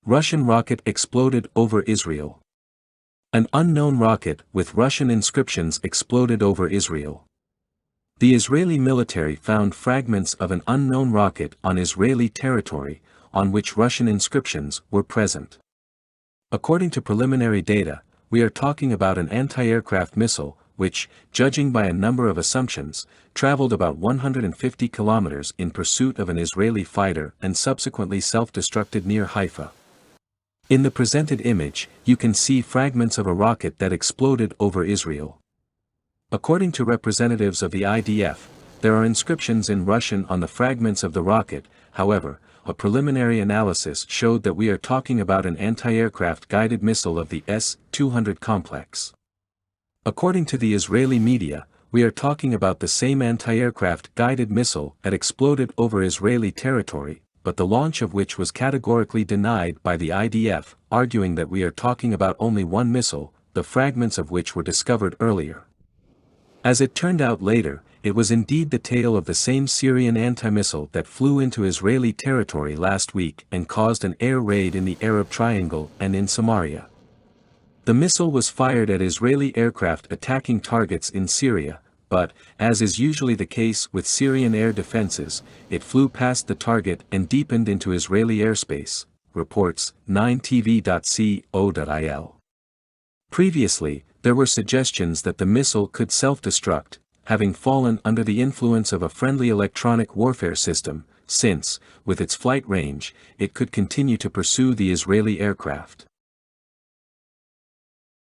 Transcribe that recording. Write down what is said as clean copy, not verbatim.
Russian rocket exploded over Israel. An unknown rocket with Russian inscriptions exploded over Israel. The Israeli military found fragments of an unknown rocket on Israeli territory, on which Russian inscriptions were present. According to preliminary data, we are talking about an anti-aircraft missile, which, judging by a number of assumptions, traveled about 150 kilometers in pursuit of an Israeli fighter and subsequently self-destructed near Haifa. In the presented image, you can see fragments of a rocket that exploded over Israel. According to representatives of the IDF, there are inscriptions in Russian on the fragments of the rocket. However, a preliminary analysis showed that we are talking about an anti-aircraft guided missile of the S-200 complex. According to the Israeli media, we are talking about the same anti-aircraft guided missile that exploded over Israeli territory, but the launch of which was categorically denied by the IDF, arguing that we are talking about only one missile, the fragments of which were discovered earlier. As it turned out later, it was indeed the tail of the same Syrian anti-missile that flew into Israeli territory last week and caused an air raid in the Arab Triangle and in Samaria. The missile was fired at Israeli aircraft attacking targets in Syria, but, as is usually the case with Syrian air defenses, it flew past the target and deepened into Israeli airspace, reports 9tv.co.il. Previously, there were suggestions that the missile could self-destruct, having fallen under the influence of a friendly electronic warfare system, since, with its flight range, it could continue to pursue the Israeli aircraft.